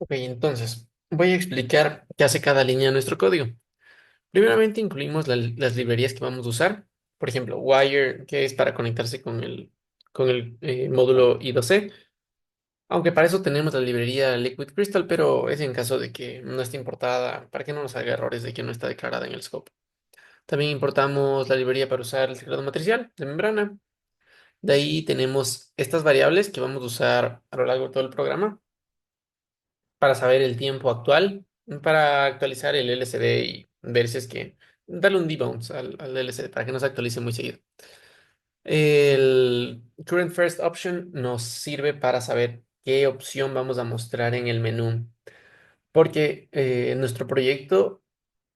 Ok, entonces voy a explicar qué hace cada línea de nuestro código. Primeramente incluimos las librerías que vamos a usar. Por ejemplo, Wire, que es para conectarse con el módulo I2C. Aunque para eso tenemos la librería Liquid Crystal, pero es en caso de que no esté importada, para que no nos haga errores de que no está declarada en el scope. También importamos la librería para usar el teclado matricial de membrana. De ahí tenemos estas variables que vamos a usar a lo largo de todo el programa para saber el tiempo actual, para actualizar el LCD y ver si es que darle un debounce al LCD para que no se actualice muy seguido. El current first option nos sirve para saber qué opción vamos a mostrar en el menú, porque nuestro proyecto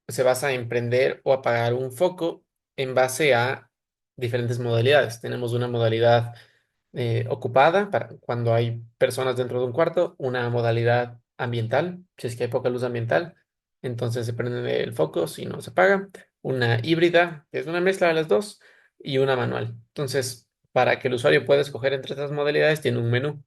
se basa en prender o apagar un foco en base a diferentes modalidades. Tenemos una modalidad ocupada para cuando hay personas dentro de un cuarto, una modalidad ambiental, si es que hay poca luz ambiental, entonces se prende el foco, si no se apaga, una híbrida, que es una mezcla de las dos, y una manual. Entonces, para que el usuario pueda escoger entre estas modalidades, tiene un menú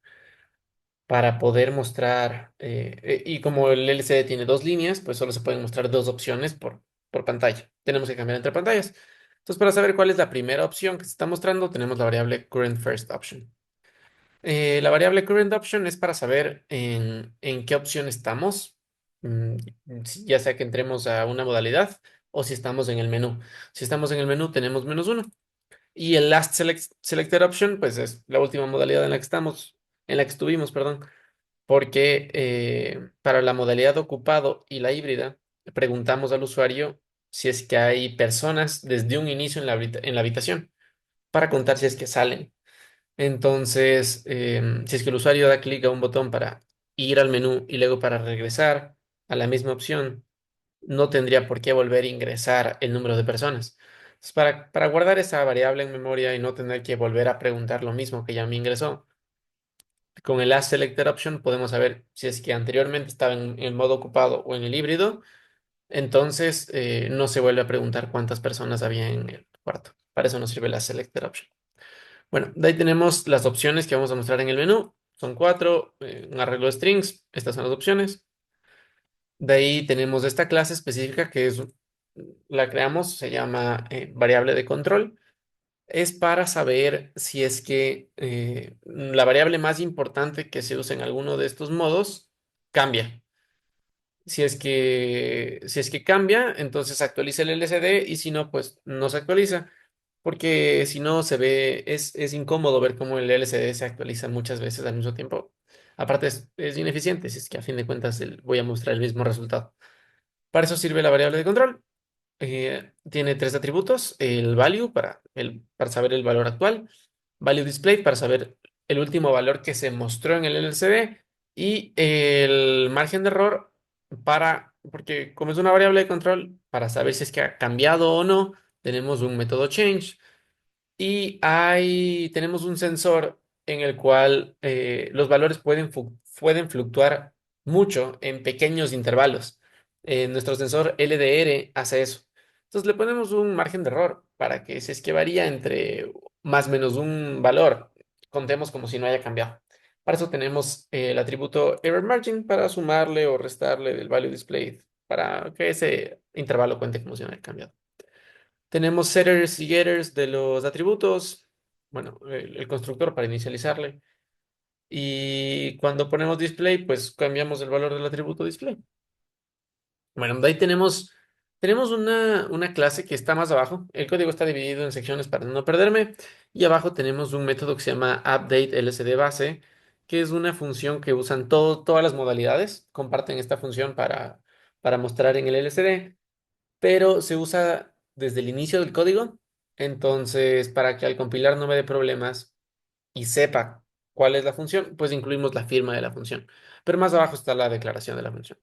para poder mostrar, y como el LCD tiene dos líneas, pues solo se pueden mostrar dos opciones por pantalla. Tenemos que cambiar entre pantallas. Entonces, para saber cuál es la primera opción que se está mostrando, tenemos la variable current first option. La variable current option es para saber en qué opción estamos, mm, ya sea que entremos a una modalidad o si estamos en el menú. Si estamos en el menú, tenemos -1. Y el selected option, pues es la última modalidad en la que estamos, en la que estuvimos, perdón, porque para la modalidad ocupado y la híbrida, preguntamos al usuario si es que hay personas desde un inicio en la habitación para contar si es que salen. Entonces, si es que el usuario da clic a un botón para ir al menú y luego para regresar a la misma opción, no tendría por qué volver a ingresar el número de personas. Entonces, para guardar esa variable en memoria y no tener que volver a preguntar lo mismo que ya me ingresó, con el Last Selected Option podemos saber si es que anteriormente estaba en modo ocupado o en el híbrido, entonces no se vuelve a preguntar cuántas personas había en el cuarto. Para eso nos sirve la Selected Option. Bueno, de ahí tenemos las opciones que vamos a mostrar en el menú. Son cuatro, un arreglo de strings. Estas son las opciones. De ahí tenemos esta clase específica que es, la creamos, se llama variable de control. Es para saber si es que la variable más importante que se usa en alguno de estos modos cambia. Si es que cambia, entonces actualiza el LCD y si no, pues no se actualiza. Porque si no se ve, es incómodo ver cómo el LCD se actualiza muchas veces al mismo tiempo. Aparte es ineficiente, si es que a fin de cuentas voy a mostrar el mismo resultado. Para eso sirve la variable de control. Tiene tres atributos: el value para saber el valor actual, value display para saber el último valor que se mostró en el LCD y el margen de error porque como es una variable de control, para saber si es que ha cambiado o no, tenemos un método change. Y tenemos un sensor en el cual los valores pueden fluctuar mucho en pequeños intervalos. Nuestro sensor LDR hace eso. Entonces le ponemos un margen de error para que si es que varía entre más o menos un valor, contemos como si no haya cambiado. Para eso tenemos el atributo error margin para sumarle o restarle del value displayed para que ese intervalo cuente como si no haya cambiado. Tenemos setters y getters de los atributos, bueno, el constructor para inicializarle. Y cuando ponemos display, pues cambiamos el valor del atributo display. Bueno, de ahí tenemos una clase que está más abajo. El código está dividido en secciones para no perderme. Y abajo tenemos un método que se llama update LCD base, que es una función que usan todas las modalidades. Comparten esta función para mostrar en el LCD, pero se usa desde el inicio del código. Entonces, para que al compilar no me dé problemas y sepa cuál es la función, pues incluimos la firma de la función. Pero más abajo está la declaración de la función.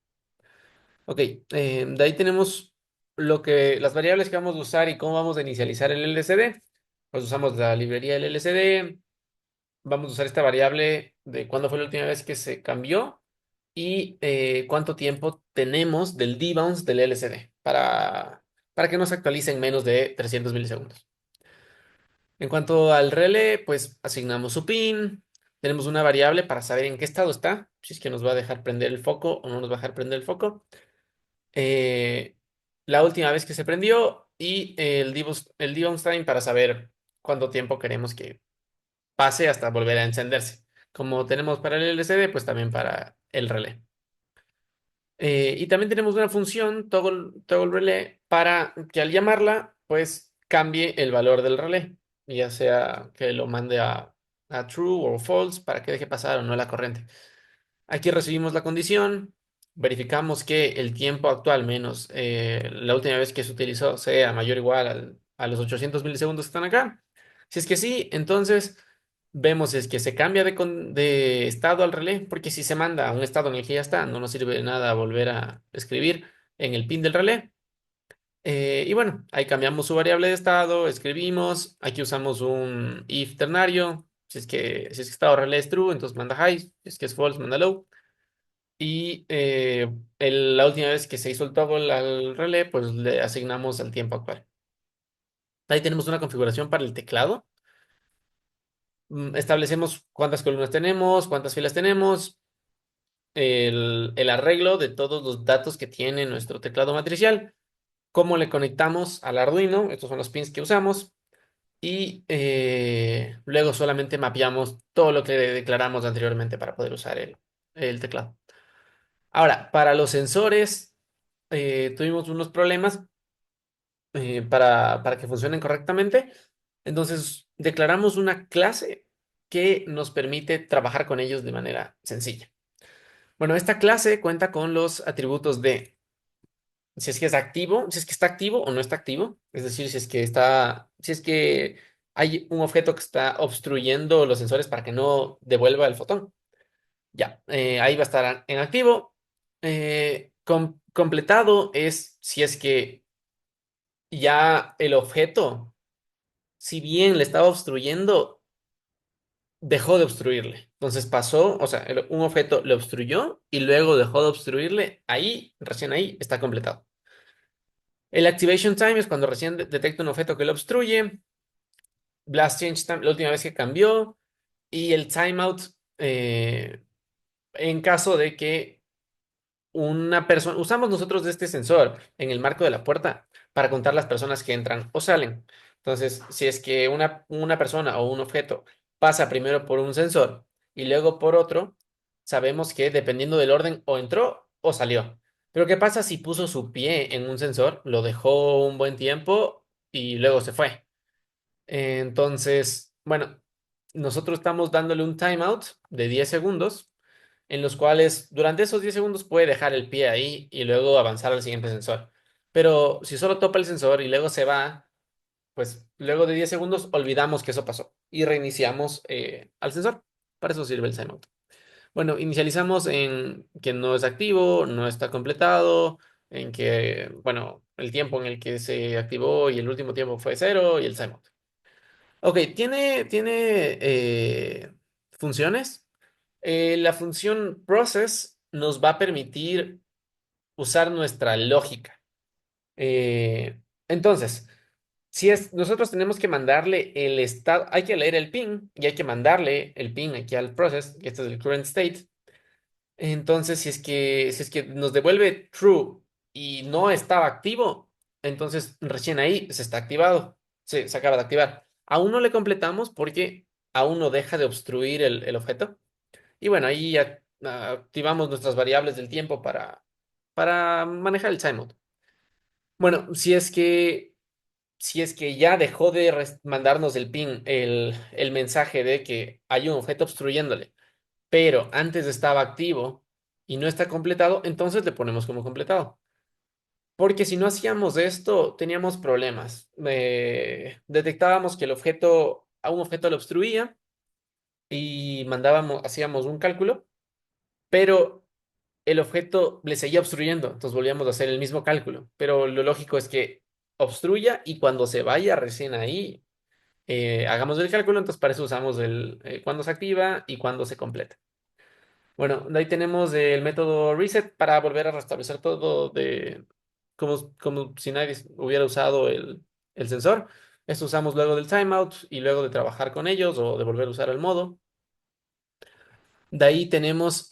Ok, de ahí tenemos las variables que vamos a usar y cómo vamos a inicializar el LCD. Pues usamos la librería del LCD. Vamos a usar esta variable de cuándo fue la última vez que se cambió y cuánto tiempo tenemos del debounce del LCD para que no se actualice en menos de 300 milisegundos. En cuanto al relé, pues asignamos su pin, tenemos una variable para saber en qué estado está, si es que nos va a dejar prender el foco o no nos va a dejar prender el foco. eh, la última vez que se prendió y el debug time para saber cuánto tiempo queremos que pase hasta volver a encenderse. Como tenemos para el LCD, pues también para el relé. Y también tenemos una función toggle relay para que al llamarla, pues cambie el valor del relé, ya sea que lo mande a true o false para que deje pasar o no la corriente. Aquí recibimos la condición, verificamos que el tiempo actual menos la última vez que se utilizó sea mayor o igual a los 800 milisegundos que están acá. Si es que sí, entonces vemos si es que se cambia de estado al relé, porque si se manda a un estado en el que ya está, no nos sirve de nada volver a escribir en el pin del relé. Y bueno, ahí cambiamos su variable de estado, escribimos, aquí usamos un if ternario, si es que estado relé es true, entonces manda high, si es que es false, manda low. Y la última vez que se hizo el toggle al relé, pues le asignamos al tiempo actual. Ahí tenemos una configuración para el teclado. Establecemos cuántas columnas tenemos, cuántas filas tenemos, el arreglo de todos los datos que tiene nuestro teclado matricial, cómo le conectamos al Arduino, estos son los pins que usamos, y luego solamente mapeamos todo lo que declaramos anteriormente para poder usar el teclado. Ahora, para los sensores, tuvimos unos problemas para que funcionen correctamente. Entonces, declaramos una clase que nos permite trabajar con ellos de manera sencilla. Bueno, esta clase cuenta con los atributos de si es que es activo, si es que está activo o no está activo. Es decir, si es que hay un objeto que está obstruyendo los sensores para que no devuelva el fotón. Ya, ahí va a estar en activo. Completado es si es que ya el objeto, si bien le estaba obstruyendo, dejó de obstruirle. Entonces pasó, o sea, un objeto le obstruyó y luego dejó de obstruirle. Ahí, recién ahí, está completado. El activation time es cuando recién detecta un objeto que lo obstruye. Blast change time, la última vez que cambió. Y el timeout, en caso de que una persona, usamos nosotros de este sensor en el marco de la puerta para contar las personas que entran o salen. Entonces, si es que una persona o un objeto pasa primero por un sensor y luego por otro, sabemos que dependiendo del orden o entró o salió. Pero ¿qué pasa si puso su pie en un sensor, lo dejó un buen tiempo y luego se fue? Entonces, bueno, nosotros estamos dándole un timeout de 10 segundos en los cuales durante esos 10 segundos puede dejar el pie ahí y luego avanzar al siguiente sensor. Pero si solo topa el sensor y luego se va, pues luego de 10 segundos olvidamos que eso pasó y reiniciamos al sensor. Para eso sirve el timeout. Bueno, inicializamos en que no es activo, no está completado, en que, bueno, el tiempo en el que se activó y el último tiempo fue cero y el timeout. Ok, tiene funciones. La función process nos va a permitir usar nuestra lógica. Entonces, nosotros tenemos que mandarle el estado, hay que leer el ping y hay que mandarle el ping aquí al process, que este es el current state. Entonces, si es que nos devuelve true y no estaba activo, entonces recién ahí se está activado, se acaba de activar. Aún no le completamos porque aún no deja de obstruir el objeto. Y bueno, ahí ya activamos nuestras variables del tiempo para manejar el timeout. Bueno, si es que ya dejó de mandarnos el ping, el mensaje de que hay un objeto obstruyéndole, pero antes estaba activo y no está completado, entonces le ponemos como completado. Porque si no hacíamos esto, teníamos problemas. Detectábamos que a un objeto le obstruía y hacíamos un cálculo, pero el objeto le seguía obstruyendo, entonces volvíamos a hacer el mismo cálculo. Pero lo lógico es que obstruya y cuando se vaya recién ahí, hagamos el cálculo, entonces para eso usamos el cuando se activa y cuando se completa. Bueno, de ahí tenemos el método reset para volver a restablecer todo como si nadie hubiera usado el sensor. Esto usamos luego del timeout y luego de trabajar con ellos o de volver a usar el modo. De ahí tenemos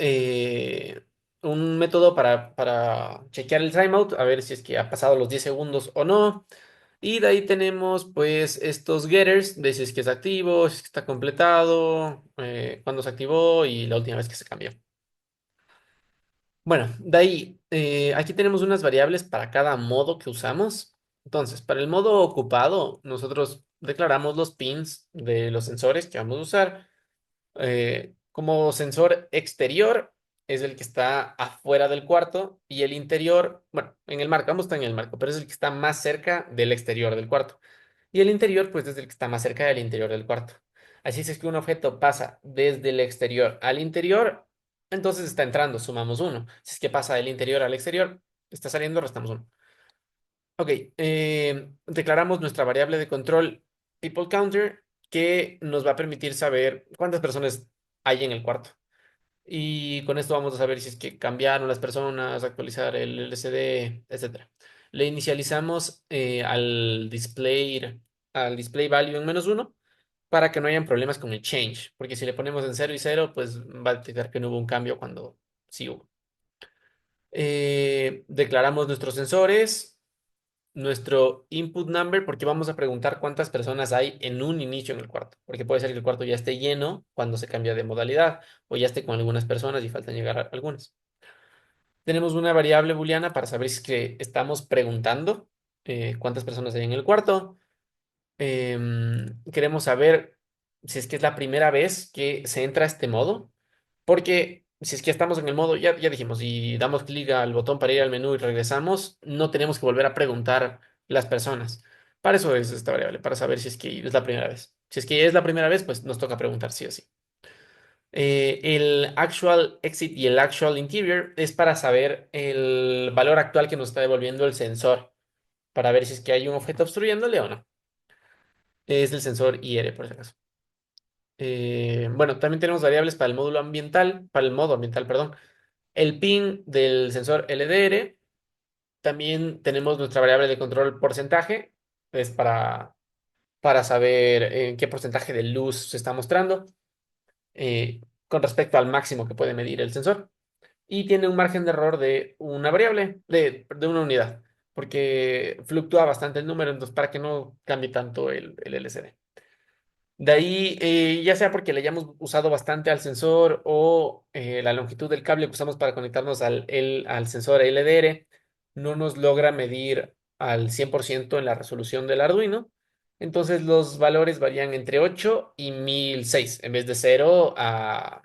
un método para chequear el timeout, a ver si es que ha pasado los 10 segundos o no. Y de ahí tenemos pues estos getters, de si es que es activo, si es que está completado, cuándo se activó y la última vez que se cambió. Bueno, de ahí, aquí tenemos unas variables para cada modo que usamos. Entonces, para el modo ocupado, nosotros declaramos los pins de los sensores que vamos a usar. Como sensor exterior es el que está afuera del cuarto y el interior, bueno, en el marco, ambos están en el marco, pero es el que está más cerca del exterior del cuarto. Y el interior, pues, es el que está más cerca del interior del cuarto. Así es que un objeto pasa desde el exterior al interior, entonces está entrando, sumamos uno. Si es que pasa del interior al exterior, está saliendo, restamos uno. Ok, declaramos nuestra variable de control people counter que nos va a permitir saber cuántas personas hay en el cuarto. Y con esto vamos a saber si es que cambiaron las personas, actualizar el LCD, etcétera. Le inicializamos al display value en -1 para que no hayan problemas con el change, porque si le ponemos en 0 y 0, pues va a detectar que no hubo un cambio cuando sí hubo. Declaramos nuestros sensores, nuestro input number, porque vamos a preguntar cuántas personas hay en un inicio en el cuarto, porque puede ser que el cuarto ya esté lleno cuando se cambia de modalidad o ya esté con algunas personas y faltan llegar algunas. Tenemos una variable booleana para saber si es que estamos preguntando cuántas personas hay en el cuarto. Queremos saber si es que es la primera vez que se entra a este modo, porque si es que estamos en el modo, ya dijimos, y damos clic al botón para ir al menú y regresamos, no tenemos que volver a preguntar las personas. Para eso es esta variable, para saber si es que es la primera vez. Si es que es la primera vez, pues nos toca preguntar sí o sí. El actual exit y el actual interior es para saber el valor actual que nos está devolviendo el sensor, para ver si es que hay un objeto obstruyéndole o no. Es el sensor IR, por si acaso. Bueno, también tenemos variables para el módulo ambiental, para el modo ambiental, perdón. El pin del sensor LDR. También tenemos nuestra variable de control porcentaje, es para saber en qué porcentaje de luz se está mostrando con respecto al máximo que puede medir el sensor. Y tiene un margen de error de una variable, de una unidad, porque fluctúa bastante el número, entonces para que no cambie tanto el LCD. De ahí, ya sea porque le hayamos usado bastante al sensor o la longitud del cable que usamos para conectarnos al sensor LDR no nos logra medir al 100% en la resolución del Arduino. Entonces los valores varían entre 8 y 1006 en vez de 0 a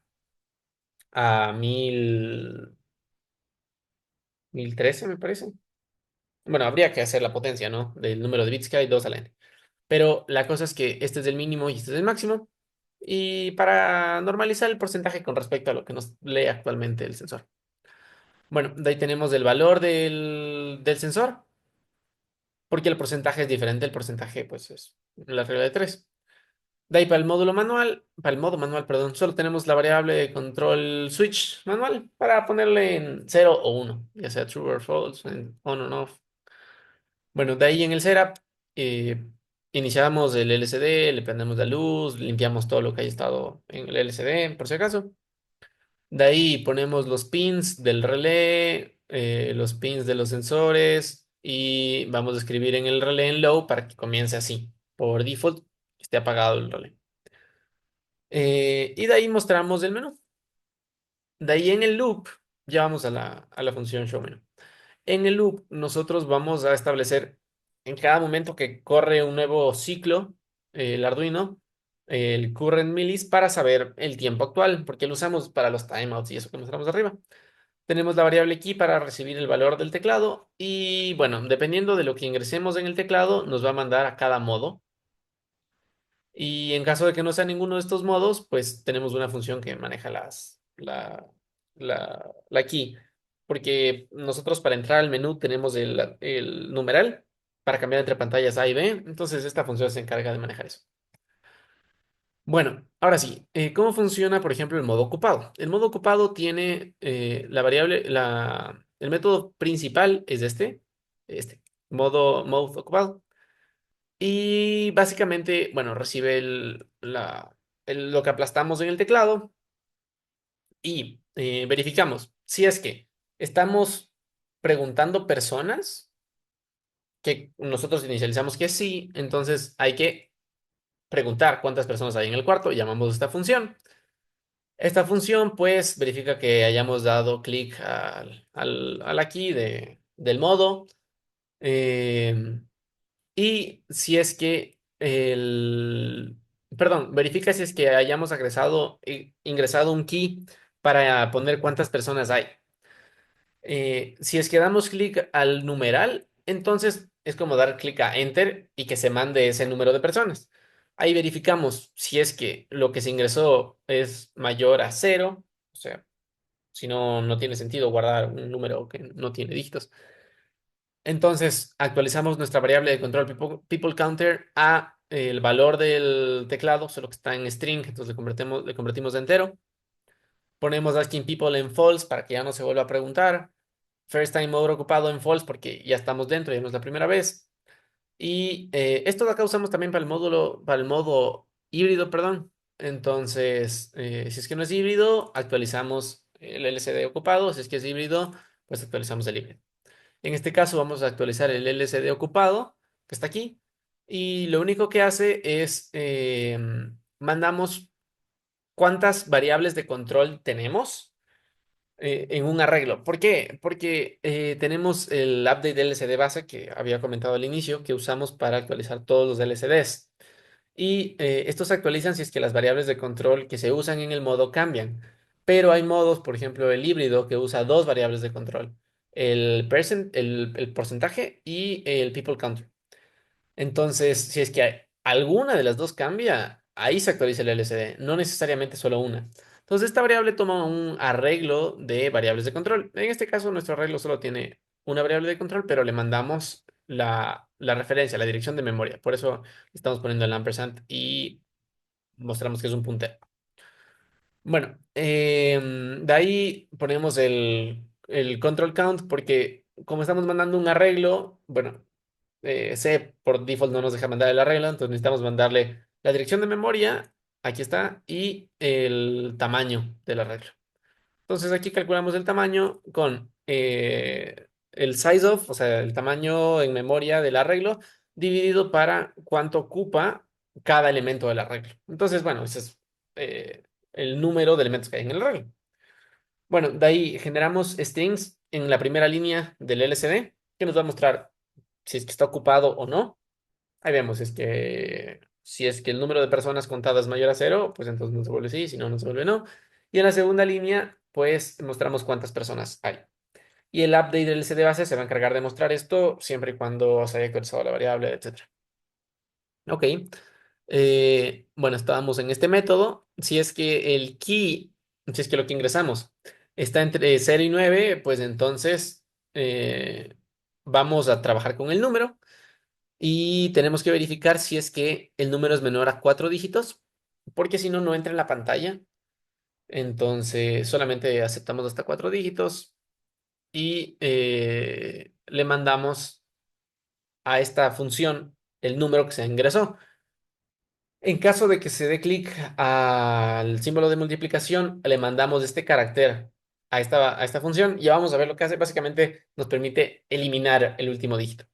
1013 me parece. Bueno, habría que hacer la potencia, ¿no? Del número de bits que hay, 2 a la n. Pero la cosa es que este es el mínimo y este es el máximo. Y para normalizar el porcentaje con respecto a lo que nos lee actualmente el sensor. Bueno, de ahí tenemos el valor del sensor, porque el porcentaje es diferente. El porcentaje, pues, es la regla de 3. De ahí para el modo manual, perdón, solo tenemos la variable de control switch manual para ponerle en 0 o 1, ya sea true or false, en on o off. Bueno, de ahí en el setup, eh, iniciamos el LCD, le prendemos la luz, limpiamos todo lo que haya estado en el LCD, por si acaso. De ahí ponemos los pins del relé, los pins de los sensores y vamos a escribir en el relé en low para que comience así. Por default, esté apagado el relé. Y de ahí mostramos el menú. De ahí en el loop, ya vamos a la función show menú. En el loop, nosotros vamos a establecer en cada momento que corre un nuevo ciclo, el Arduino, el current millis, para saber el tiempo actual, porque lo usamos para los timeouts y eso que mostramos arriba. Tenemos la variable key para recibir el valor del teclado y bueno, dependiendo de lo que ingresemos en el teclado, nos va a mandar a cada modo. Y en caso de que no sea ninguno de estos modos, pues tenemos una función que maneja la key. Porque nosotros para entrar al menú tenemos el numeral para cambiar entre pantallas A y B. Entonces esta función se encarga de manejar eso. Bueno, ahora sí, ¿cómo funciona, por ejemplo, el modo ocupado? El modo ocupado tiene la variable, el método principal es este, mode ocupado. Y básicamente, bueno, recibe lo que aplastamos en el teclado y verificamos si es que estamos preguntando personas, que nosotros inicializamos que sí, entonces hay que preguntar cuántas personas hay en el cuarto, llamamos esta función. Esta función pues verifica que hayamos dado clic a la key del modo, eh, y si es que perdón, verifica si es que hayamos ingresado un key para poner cuántas personas hay. Si es que damos clic al numeral, entonces es como dar clic a Enter y que se mande ese número de personas. Ahí verificamos si es que lo que se ingresó es mayor a cero, o sea, si no, no tiene sentido guardar un número que no tiene dígitos. Entonces actualizamos nuestra variable de control people counter a el valor del teclado, solo que está en string, entonces le convertimos de entero. Ponemos asking people en false para que ya no se vuelva a preguntar. First time mode ocupado en false porque ya estamos dentro, ya no es la primera vez. Y esto lo acá usamos también para el modo híbrido, perdón. Entonces, si es que no es híbrido, actualizamos el LCD ocupado. Si es que es híbrido, pues actualizamos el híbrido. En este caso vamos a actualizar el LCD ocupado, que está aquí. Y lo único que hace es mandamos cuántas variables de control tenemos en un arreglo. ¿Por qué? Porque tenemos el update LCD base que había comentado al inicio, que usamos para actualizar todos los LCDs. Y estos se actualizan si es que las variables de control que se usan en el modo cambian. Pero hay modos, por ejemplo, el híbrido, que usa dos variables de control, el porcentaje y el people counter. Entonces, si es que alguna de las dos cambia, ahí se actualiza el LCD, no necesariamente solo una. Entonces, esta variable toma un arreglo de variables de control. En este caso, nuestro arreglo solo tiene una variable de control, pero le mandamos la referencia, la dirección de memoria. Por eso estamos poniendo el ampersand y mostramos que es un puntero. Bueno, de ahí ponemos el control count porque como estamos mandando un arreglo, bueno, C por default no nos deja mandar el arreglo, entonces necesitamos mandarle la dirección de memoria, aquí está, y el tamaño del arreglo. Entonces aquí calculamos el tamaño con el size of, o sea, el tamaño en memoria del arreglo, dividido para cuánto ocupa cada elemento del arreglo. Entonces, bueno, ese es eh, el número de elementos que hay en el arreglo. Bueno, de ahí generamos strings en la primera línea del LCD, que nos va a mostrar si es que está ocupado o no. Ahí vemos si es que el número de personas contadas es mayor a cero, pues entonces no se vuelve sí, si no, no se vuelve no. Y en la segunda línea, pues mostramos cuántas personas hay. Y el update del LCD base se va a encargar de mostrar esto siempre y cuando se haya actualizado la variable, etcétera. Ok. Bueno, estábamos en este método. Si es que el key, si es que lo que ingresamos está entre 0 y 9, pues entonces vamos a trabajar con el número y tenemos que verificar si es que el número es menor a 4 dígitos, porque si no, no entra en la pantalla. Entonces solamente aceptamos hasta 4 dígitos y le mandamos a esta función el número que se ingresó. En caso de que se dé clic al símbolo de multiplicación, le mandamos este carácter a esta función y ya vamos a ver lo que hace. Básicamente nos permite eliminar el último dígito.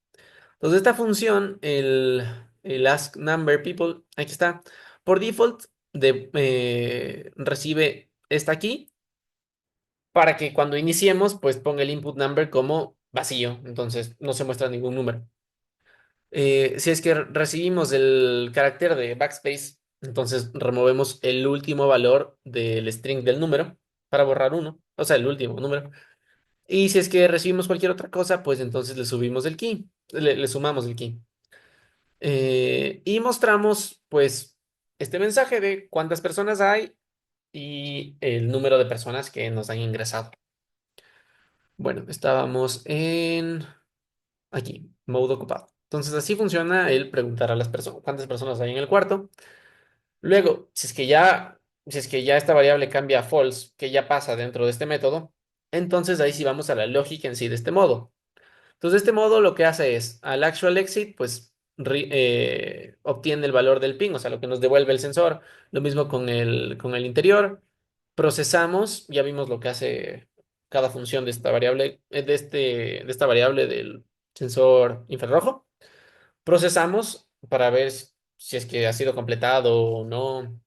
Entonces, esta función, el ask number people, aquí está, por default recibe esta aquí para que cuando iniciemos, pues ponga el input number como vacío. Entonces, no se muestra ningún número. Si es que recibimos el carácter de backspace, entonces removemos el último valor del string del número para borrar uno, o sea, el último número. Y si es que recibimos cualquier otra cosa, pues entonces le subimos el key, le sumamos el key. Y mostramos, pues, este mensaje de cuántas personas hay y el número de personas que nos han ingresado. Bueno, estábamos en aquí, modo ocupado. Entonces así funciona el preguntar a las personas cuántas personas hay en el cuarto. Luego, si es que ya esta variable cambia a false, que ya pasa dentro de este método, entonces ahí sí vamos a la lógica en sí de este modo. Entonces este modo lo que hace es al actual exit, pues obtiene el valor del ping, o sea, lo que nos devuelve el sensor. Lo mismo con el interior. procesamos, ya vimos lo que hace cada función de esta variable, de esta variable del sensor infrarrojo. Procesamos para ver si es que ha sido completado o no.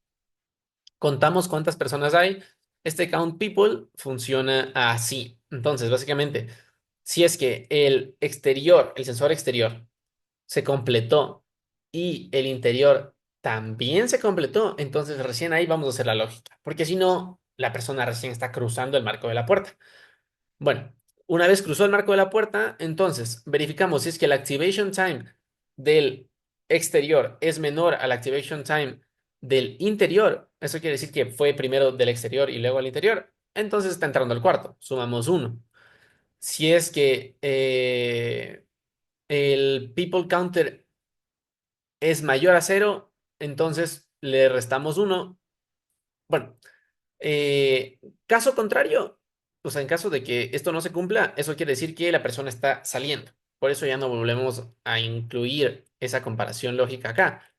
Contamos cuántas personas hay. Este count people funciona así. Entonces, básicamente, si es que el exterior, el sensor exterior, se completó y el interior también se completó, entonces recién ahí vamos a hacer la lógica, porque si no, la persona recién está cruzando el marco de la puerta. Bueno, una vez cruzó el marco de la puerta, entonces verificamos si es que el activation time del exterior es menor al activation time del interior. Eso quiere decir que fue primero del exterior y luego al interior. Entonces está entrando al cuarto. Sumamos uno. Si es que el people counter es mayor a cero, entonces le restamos uno. Bueno, Eh, caso contrario, o sea, en caso de que esto no se cumpla, eso quiere decir que la persona está saliendo. Por eso ya no volvemos a incluir esa comparación lógica acá.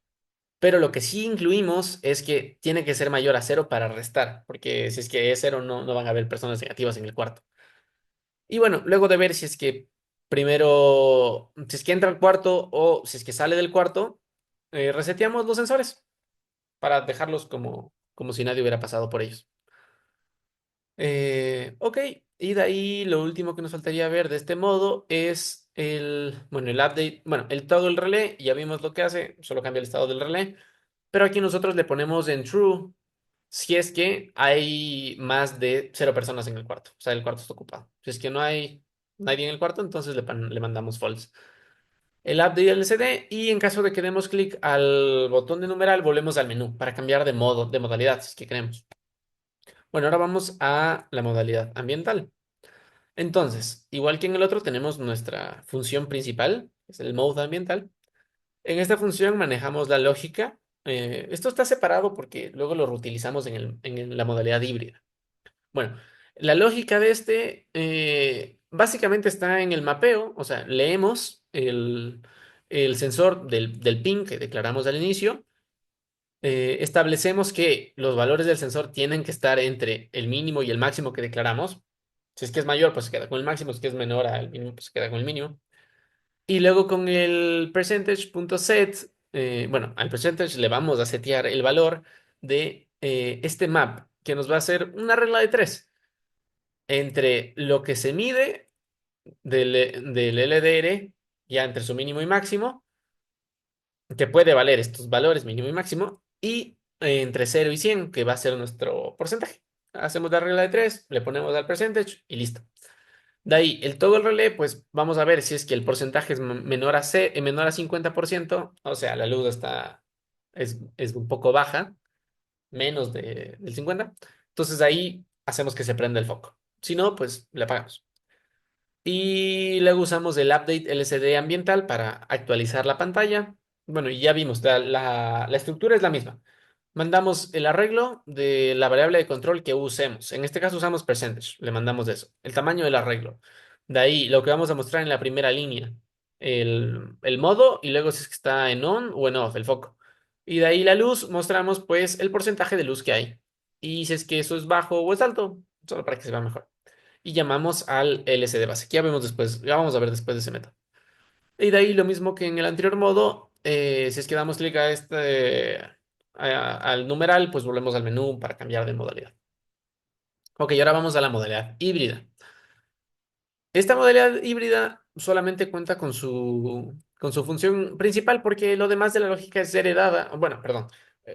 Pero lo que sí incluimos es que tiene que ser mayor a cero para restar, porque si es que es cero, no van a haber personas negativas en el cuarto. Y bueno, luego de ver si es que primero, si es que entra al cuarto o si es que sale del cuarto, reseteamos los sensores para dejarlos como si nadie hubiera pasado por ellos. Ok, y de ahí lo último que nos faltaría ver de este modo es bueno, el update, bueno, el toggle relé, ya vimos lo que hace, solo cambia el estado del relé, pero aquí nosotros le ponemos en true si es que hay más de cero personas en el cuarto, o sea, el cuarto está ocupado. Si es que no hay nadie en el cuarto, entonces le mandamos false. El update LCD y en caso de que demos clic al botón de numeral, volvemos al menú para cambiar de modo, de modalidad, si es que queremos. Bueno, ahora vamos a la modalidad ambiental. Entonces, igual que en el otro, tenemos nuestra función principal, que es el mode ambiental. En esta función manejamos la lógica. Esto está separado porque luego lo reutilizamos la modalidad híbrida. Bueno, la lógica de este básicamente está en el mapeo, o sea, leemos el sensor del ping que declaramos al inicio. Establecemos que los valores del sensor tienen que estar entre el mínimo y el máximo que declaramos. Si es que es mayor, pues se queda con el máximo. Si es que es menor al mínimo, pues se queda con el mínimo. Y luego con el percentage.set, bueno, al percentage le vamos a setear el valor de este map, que nos va a hacer una regla de tres entre lo que se mide del LDR, ya entre su mínimo y máximo, que puede valer estos valores mínimo y máximo, y entre 0 y 100 que va a ser nuestro porcentaje. Hacemos la regla de tres, le ponemos al percentage y listo. De ahí, el toggle relé, pues vamos a ver si es que el porcentaje es menor a 50%, o sea, la luz es un poco baja, menos del 50%. Entonces ahí hacemos que se prenda el foco. Si no, pues le apagamos. Y luego usamos el update LCD ambiental para actualizar la pantalla. Bueno, y ya vimos, la estructura es la misma. Mandamos el arreglo de la variable de control que usemos. En este caso usamos percentage, le mandamos eso. El tamaño del arreglo. De ahí lo que vamos a mostrar en la primera línea. El modo y luego si es que está en on o en off, el foco. Y de ahí la luz mostramos pues el porcentaje de luz que hay. Y si es que eso es bajo o es alto, solo para que se vea mejor y llamamos al LC de base, que ya vemos después, ya vamos a ver después de ese método. Y de ahí lo mismo que en el anterior modo, si es que damos clic a al numeral, pues volvemos al menú para cambiar de modalidad. Ok, ahora vamos a la modalidad híbrida. Esta modalidad híbrida solamente cuenta con su función principal porque lo demás de la lógica es heredada, bueno, perdón,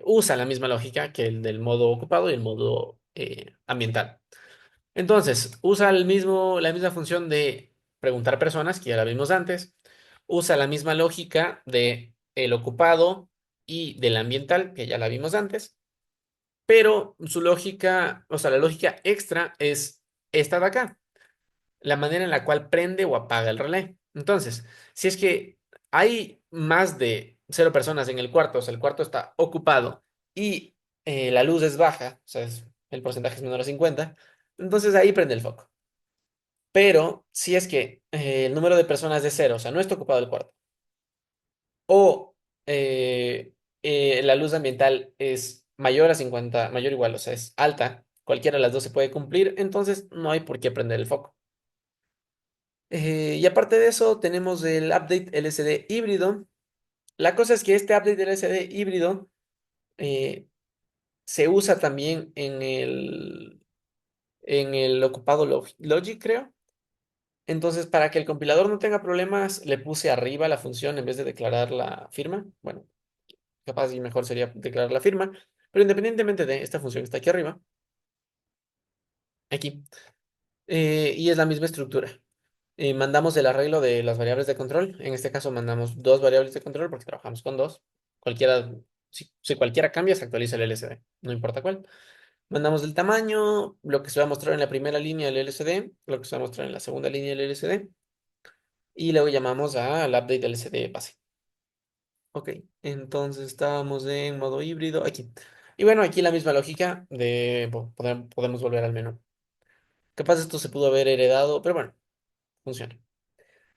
usa la misma lógica que el del modo ocupado y el modo ambiental. Entonces, usa la misma función de preguntar personas, que ya la vimos antes. Usa la misma lógica de el ocupado y del ambiental, que ya la vimos antes. Pero su lógica, o sea, la lógica extra es esta de acá, la manera en la cual prende o apaga el relé. Entonces, si es que hay más de cero personas en el cuarto, o sea, el cuarto está ocupado y la luz es baja, o sea, el porcentaje es menor a 50, entonces ahí prende el foco. Pero si es que el número de personas es de cero, o sea, no está ocupado el cuarto, o la luz ambiental es mayor a 50, mayor o igual, o sea, es alta, cualquiera de las dos se puede cumplir, entonces no hay por qué prender el foco. Y aparte de eso, tenemos el update LCD híbrido. La cosa es que este update LCD híbrido eh, se usa también en el ocupado Logic, creo. Entonces, para que el compilador no tenga problemas, le puse arriba la función en vez de declarar la firma. Bueno, capaz y mejor sería declarar la firma, pero independientemente de esta función que está aquí arriba, aquí, y es la misma estructura. Mandamos el arreglo de las variables de control. En este caso mandamos dos variables de control porque trabajamos con dos. Cualquiera, si cualquiera cambia, se actualiza el LCD, no importa cuál. Mandamos el tamaño, lo que se va a mostrar en la primera línea del LCD, lo que se va a mostrar en la segunda línea del LCD, y luego llamamos al update LCD base. Ok, entonces estábamos en modo híbrido aquí. Y bueno, aquí la misma lógica de podemos volver al menú. Capaz esto se pudo haber heredado, pero bueno, funciona.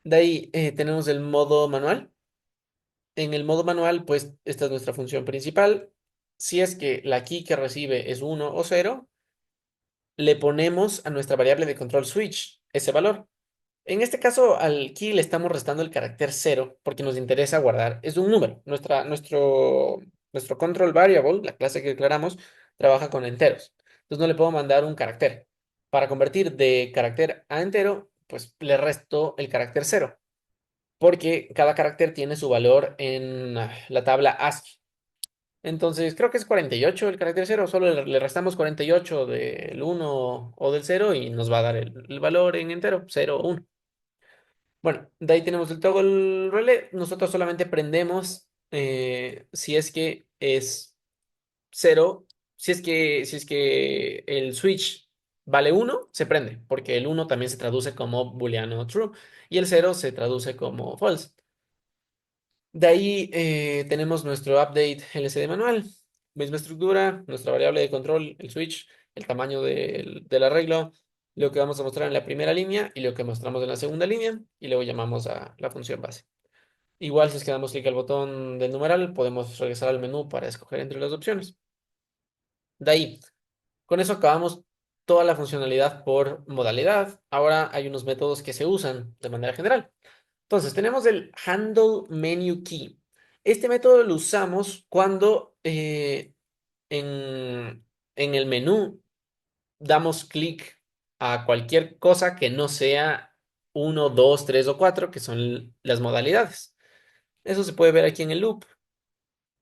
De ahí tenemos el modo manual. En el modo manual, pues esta es nuestra función principal. Si es que la key que recibe es uno o cero, le ponemos a nuestra variable de control switch ese valor. En este caso, al key le estamos restando el carácter cero porque nos interesa guardar, es un número. Nuestro control variable, la clase que declaramos, trabaja con enteros. Entonces no le puedo mandar un carácter. Para convertir de carácter a entero, pues le resto el carácter cero porque cada carácter tiene su valor en la tabla ASCII. Entonces, creo que es 48 el carácter cero, solo le restamos 48 del uno o del cero y nos va a dar el valor en entero, cero o 1. Bueno, de ahí tenemos el toggle relay. Nosotros solamente prendemos si es que es cero, si es que el switch vale uno, se prende, porque el uno también se traduce como booleano true y el cero se traduce como false. De ahí tenemos nuestro update LCD manual, misma estructura, nuestra variable de control, el switch, el tamaño del arreglo, lo que vamos a mostrar en la primera línea y lo que mostramos en la segunda línea, y luego llamamos a la función base. Igual si es que damos clic al botón del numeral, podemos regresar al menú para escoger entre las opciones. De ahí, con eso acabamos toda la funcionalidad por modalidad. Ahora hay unos métodos que se usan de manera general. Entonces, tenemos el handle menu key. Este método lo usamos cuando en el menú damos clic a cualquier cosa que no sea uno, 2, 3 o 4, que son las modalidades. Eso se puede ver aquí en el loop.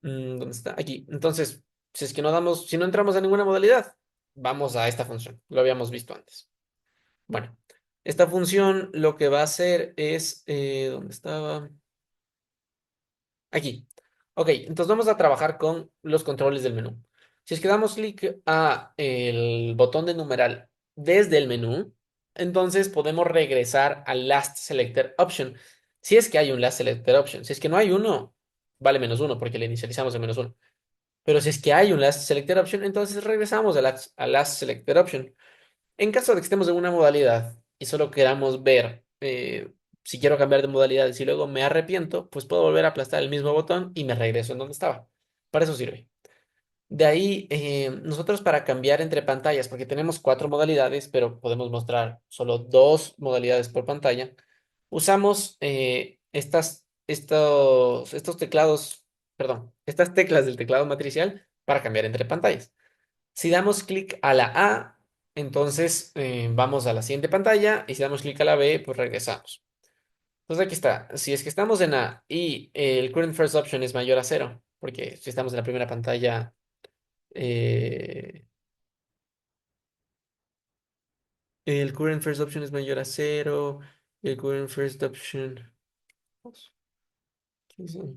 ¿Dónde está? Aquí. Entonces, si no entramos a ninguna modalidad, vamos a esta función. Lo habíamos visto antes. Bueno, esta función lo que va a hacer es, ¿dónde estaba? Aquí. Ok, entonces vamos a trabajar con los controles del menú. Si es que damos clic a el botón de numeral desde el menú, entonces podemos regresar al last selected option. Si es que hay un last selected option. Si es que no hay uno, vale -1 porque le inicializamos en -1. Pero si es que hay un last selected option, entonces regresamos al last selected option. En caso de que estemos en una modalidad y solo queramos ver si quiero cambiar de modalidades y luego me arrepiento, pues puedo volver a aplastar el mismo botón y me regreso en donde estaba. Para eso sirve. De ahí, nosotros para cambiar entre pantallas, porque tenemos cuatro modalidades, pero podemos mostrar solo dos modalidades por pantalla, usamos estos teclados, perdón, estas teclas del teclado matricial para cambiar entre pantallas. Si damos clic a la A, entonces vamos a la siguiente pantalla y si damos clic a la B, pues regresamos. Entonces aquí está. Si es que estamos en A y el current first option es mayor a cero, porque si estamos en la primera pantalla, eh, el current first option es mayor a cero, el current first option... ¿Qué es eso?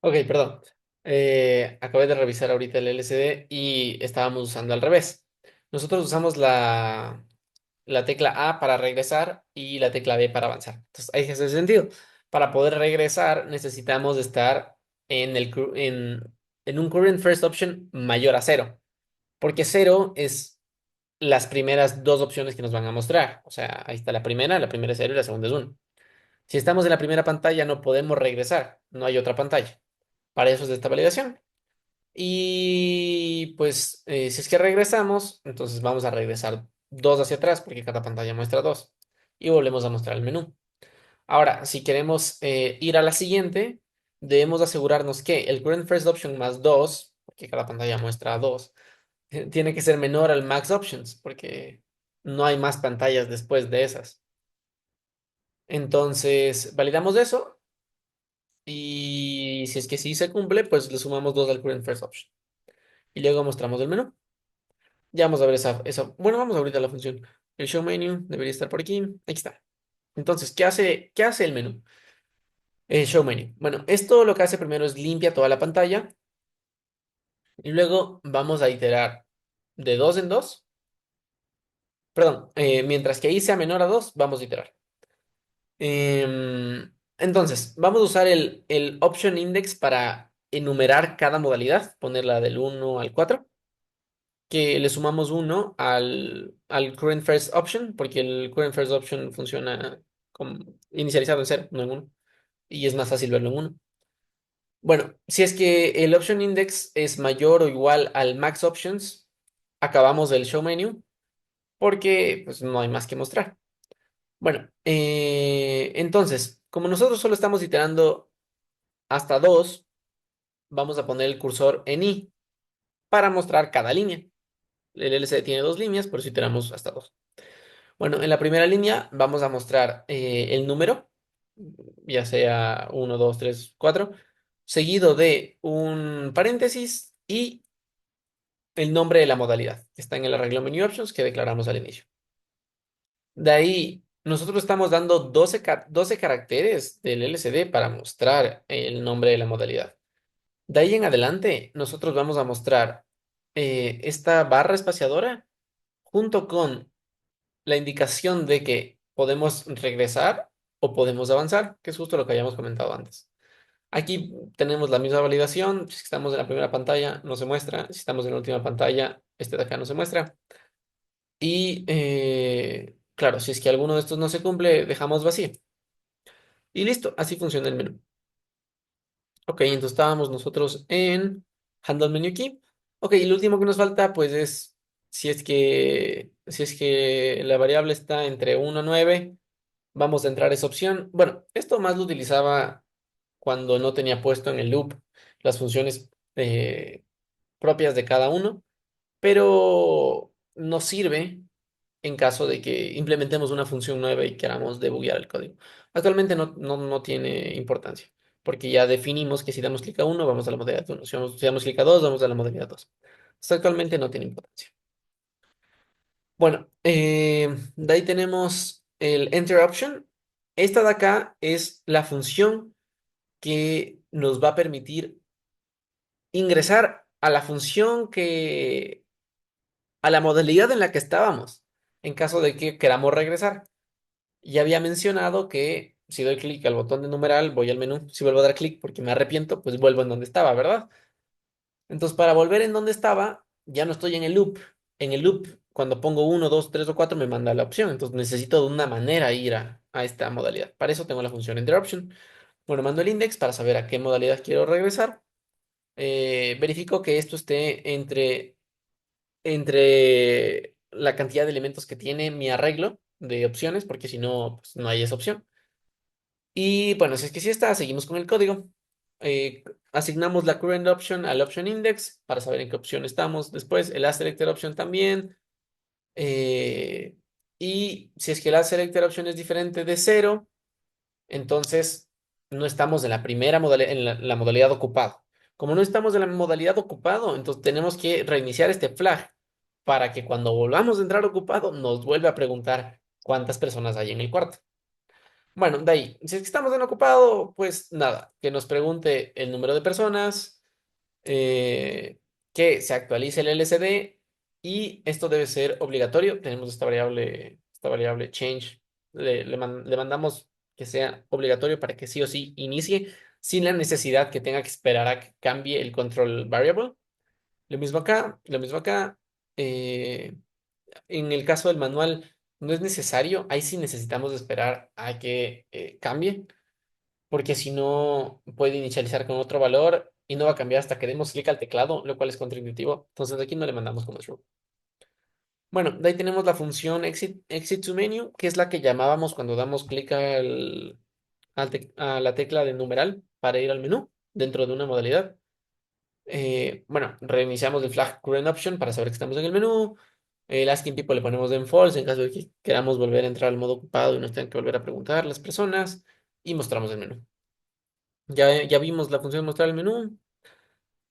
Ok, perdón. Acabé de revisar ahorita el LCD y estábamos usando al revés. Nosotros usamos la la tecla A para regresar y la tecla B para avanzar. Entonces, ahí hace sentido. Para poder regresar necesitamos estar en un current first option mayor a cero, porque cero es las primeras dos opciones que nos van a mostrar. O sea, ahí está la primera es cero y la segunda es uno. Si estamos en la primera pantalla no podemos regresar, no hay otra pantalla. Para eso es esta validación. Y pues si es que regresamos, entonces vamos a regresar dos hacia atrás porque cada pantalla muestra dos. Y volvemos a mostrar el menú. Ahora, si queremos ir a la siguiente, debemos asegurarnos que el current first option más 2, porque cada pantalla muestra 2, tiene que ser menor al max options, porque no hay más pantallas después de esas. Entonces, validamos eso y si es que sí se cumple, pues le sumamos 2 al current first option. Y luego mostramos el menú. Ya vamos a ver esa. Bueno, vamos ahorita a la función. El show menu debería estar por aquí. Aquí está. Entonces, ¿qué hace el menú? El show menu. Bueno, esto lo que hace primero es limpia toda la pantalla y luego vamos a iterar de dos en dos. Perdón, mientras que i sea menor a 2 vamos a iterar. Entonces, vamos a usar el option index para enumerar cada modalidad, ponerla del 1 al 4, que le sumamos uno al current first option, porque el current first option funciona inicializado en cero, no en uno, y es más fácil verlo en uno. Bueno, si es que el option index es mayor o igual al max options, acabamos el show menu, porque pues no hay más que mostrar. Bueno, entonces, como nosotros solo estamos iterando hasta 2, vamos a poner el cursor en i para mostrar cada línea. El LCD tiene dos líneas, por eso iteramos hasta 2. Bueno, en la primera línea vamos a mostrar el número, ya sea 1, 2, 3, 4, seguido de un paréntesis y el nombre de la modalidad, que está en el arreglo menu options que declaramos al inicio. De ahí, nosotros estamos dando 12 caracteres del LCD para mostrar el nombre de la modalidad. De ahí en adelante, nosotros vamos a mostrar esta barra espaciadora junto con la indicación de que podemos regresar o podemos avanzar, que es justo lo que habíamos comentado antes. Aquí tenemos la misma validación. Si estamos en la primera pantalla, no se muestra. Si estamos en la última pantalla, este de acá no se muestra. Y claro, si es que alguno de estos no se cumple, dejamos vacío. Y listo, así funciona el menú. Ok, entonces estábamos nosotros en Handle Menu Key. Ok, y lo último que nos falta, pues es si es que la variable está entre 1 y 9, vamos a entrar esa opción. Bueno, esto más lo utilizaba cuando no tenía puesto en el loop las funciones propias de cada uno, pero nos sirve en caso de que implementemos una función nueva y queramos debuguear el código. Actualmente no tiene importancia, porque ya definimos que si damos clic a uno, vamos a la modalidad uno. Si damos clic a 2, vamos a la modalidad 2. Esto actualmente no tiene importancia. Bueno, de ahí tenemos el enter option. Esta de acá es la función que nos va a permitir ingresar a la función a la modalidad en la que estábamos, en caso de que queramos regresar. Ya había mencionado que si doy clic al botón de numeral, voy al menú. Si vuelvo a dar clic porque me arrepiento, pues vuelvo en donde estaba, ¿verdad? Entonces, para volver en donde estaba, ya no estoy en el loop. En el loop, cuando pongo 1, 2, 3 o 4, me manda la opción. Entonces, necesito de una manera ir a esta modalidad. Para eso tengo la función interruption. Bueno, mando el index para saber a qué modalidad quiero regresar. Verifico que esto esté entre la cantidad de elementos que tiene mi arreglo de opciones, porque si no, pues no hay esa opción. Y bueno, si es que sí está, seguimos con el código. Asignamos la current option al option index para saber en qué opción estamos. Después el last selected option también. Eh, y si es que la selected option es diferente de cero, entonces no estamos en la primera modalidad, en la modalidad ocupado. Como no estamos en la modalidad ocupado, entonces tenemos que reiniciar este flag para que cuando volvamos a entrar ocupado nos vuelva a preguntar cuántas personas hay en el cuarto. Bueno, de ahí, si es que estamos en ocupado, pues nada, que nos pregunte el número de personas, eh, que se actualice el LCD y esto debe ser obligatorio. Tenemos esta esta variable change, le mandamos que sea obligatorio para que sí o sí inicie sin la necesidad que tenga que esperar a que cambie el control variable. Lo mismo acá, lo mismo acá. Eh, en el caso del manual no es necesario, ahí sí necesitamos esperar a que cambie, porque si no puede inicializar con otro valor y no va a cambiar hasta que demos clic al teclado, lo cual es contraintuitivo. Entonces aquí no le mandamos como true. Bueno, de ahí tenemos la función exit to menu, que es la que llamábamos cuando damos clic a la tecla de numeral para ir al menú dentro de una modalidad. Bueno, reiniciamos el flag current option para saber que estamos en el menú. El asking people le ponemos en false en caso de que queramos volver a entrar al modo ocupado y nos tengan que volver a preguntar las personas. Y mostramos el menú. Ya vimos la función de mostrar el menú.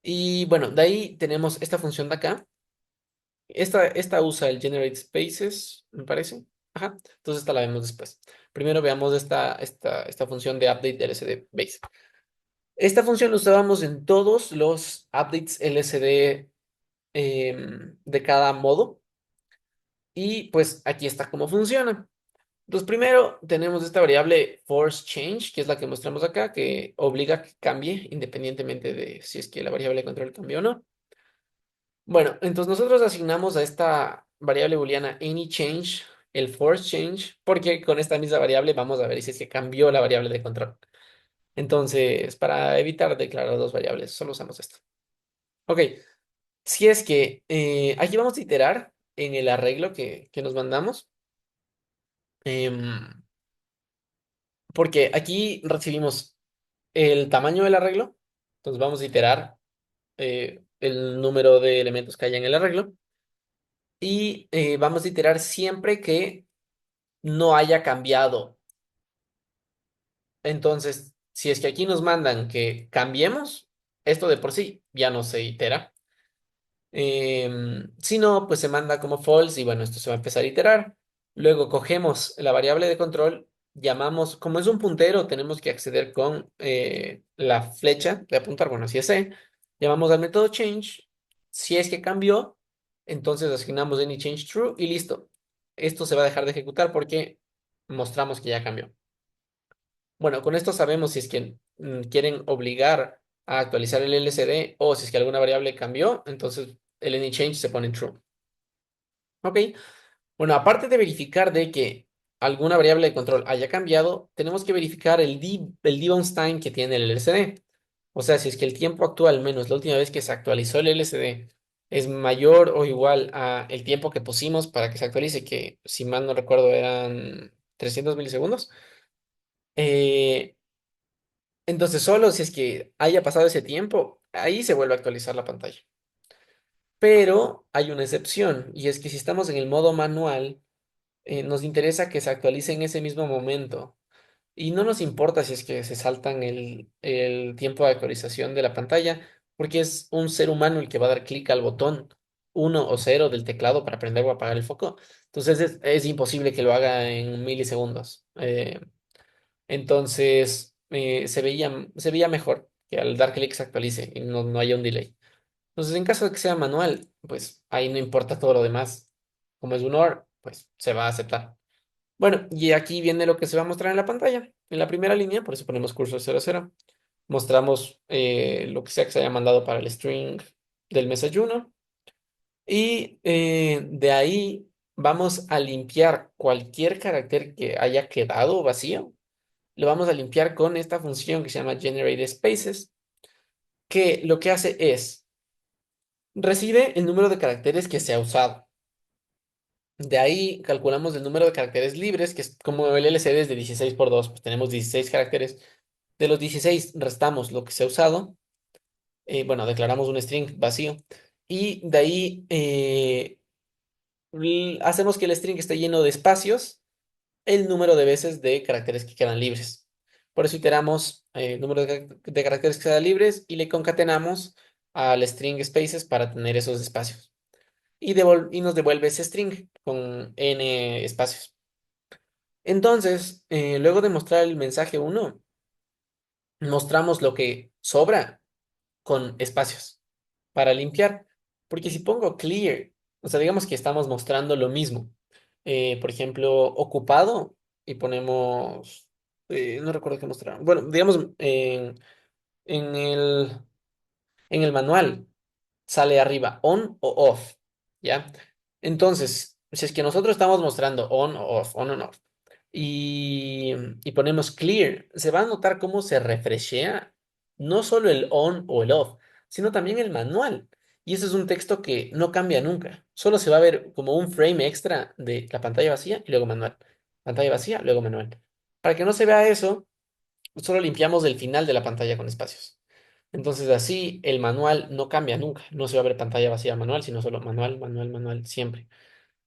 Y bueno, de ahí tenemos esta función de acá. Esta usa el generate spaces, me parece. Ajá. Entonces esta la vemos después. Primero veamos esta función de update LCD base. Esta función la usábamos en todos los updates LCD de cada modo. Y pues aquí está cómo funciona. Entonces, primero tenemos esta variable force change, que es la que mostramos acá, que obliga a que cambie independientemente de si es que la variable de control cambió o no. Bueno, entonces nosotros asignamos a esta variable booleana any change el force change, porque con esta misma variable vamos a ver si es que cambió la variable de control. Entonces, para evitar declarar dos variables, solo usamos esto. Ok, si es que aquí vamos a iterar en el arreglo que nos mandamos. em, Porque aquí recibimos el tamaño del arreglo, entonces vamos a iterar el número de elementos que haya en el arreglo y vamos a iterar siempre que no haya cambiado. Entonces, si es que aquí nos mandan que cambiemos, esto de por sí ya no se itera. Si no, pues se manda como false y bueno, esto se va a empezar a iterar. Luego cogemos la variable de control, llamamos, como es un puntero, tenemos que acceder con la flecha de apuntar, bueno, así es, llamamos al método change. Si es que cambió, entonces asignamos any change true y listo. Esto se va a dejar de ejecutar porque mostramos que ya cambió. Bueno, con esto sabemos si es que quieren obligar a actualizar el LCD o si es que alguna variable cambió, entonces el anyChange se pone en true. Ok, bueno, aparte de verificar de que alguna variable de control haya cambiado, tenemos que verificar el debounce time que tiene el LCD. O sea, si es que el tiempo actual, menos la última vez que se actualizó el LCD, es mayor o igual a el tiempo que pusimos para que se actualice, que si mal no recuerdo eran 300 milisegundos. Eh, Entonces, solo si es que haya pasado ese tiempo, ahí se vuelve a actualizar la pantalla. Pero hay una excepción, y es que si estamos en el modo manual, nos interesa que se actualice en ese mismo momento. Y no nos importa si es que se saltan el tiempo de actualización de la pantalla, porque es un ser humano el que va a dar clic al botón uno o 0 del teclado para prender o apagar el foco. Entonces es imposible que lo haga en milisegundos. Entonces, se veía mejor que al dar clic se actualice y no haya un delay. Entonces, en caso de que sea manual, pues ahí no importa todo lo demás. Como es un OR, pues se va a aceptar. Bueno, y aquí viene lo que se va a mostrar en la pantalla. En la primera línea, por eso ponemos cursor 00. Mostramos lo que sea que se haya mandado para el string del message 1. Y de ahí vamos a limpiar cualquier carácter que haya quedado vacío, lo vamos a limpiar con esta función que se llama generate spaces, que lo que hace es recibe el número de caracteres que se ha usado. De ahí calculamos el número de caracteres libres, que es como el LCD es de 16 por 2, pues tenemos 16 caracteres. De los 16 restamos lo que se ha usado. Bueno, declaramos un string vacío. Y de ahí hacemos que el string esté lleno de espacios el número de veces de caracteres que quedan libres. Por eso iteramos el número de caracteres que quedan libres y le concatenamos al string spaces para tener esos espacios. Y nos devuelve ese string con n espacios. Entonces, luego de mostrar el mensaje uno mostramos lo que sobra con espacios para limpiar. Porque si pongo clear, o sea, digamos que estamos mostrando lo mismo. por ejemplo, ocupado y ponemos, no recuerdo qué mostrar. Bueno, digamos, en el, en el manual sale arriba on o off, ¿ya? Entonces, si es que nosotros estamos mostrando on o off, on o off, y, y ponemos clear, se va a notar cómo se refreshea no solo el on o el off, sino también el manual. Y ese es un texto que no cambia nunca. Solo se va a ver como un frame extra de la pantalla vacía y luego manual. Pantalla vacía, luego manual. Para que no se vea eso, solo limpiamos el final de la pantalla con espacios. Entonces así el manual no cambia nunca. No se va a ver pantalla vacía manual, sino solo manual, manual, manual, siempre.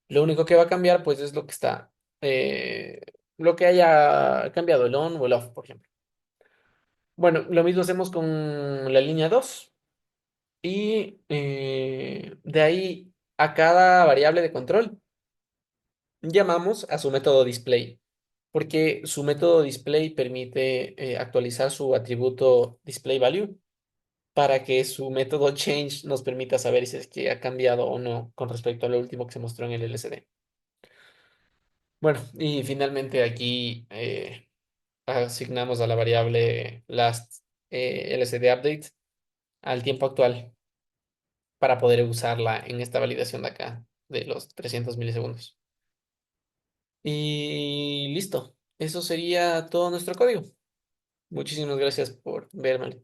Lo único que va a cambiar, pues, es lo que está, lo que haya cambiado, el on o el off, por ejemplo. Bueno, lo mismo hacemos con la línea 2 y de ahí a cada variable de control llamamos a su método display, porque su método display permite actualizar su atributo display value para que su método change nos permita saber si es que ha cambiado o no con respecto a lo último que se mostró en el LCD. Bueno, y finalmente aquí asignamos a la variable last LCD update al tiempo actual para poder usarla en esta validación de acá de los 300 milisegundos. Y listo, eso sería todo nuestro código. Muchísimas gracias por verme.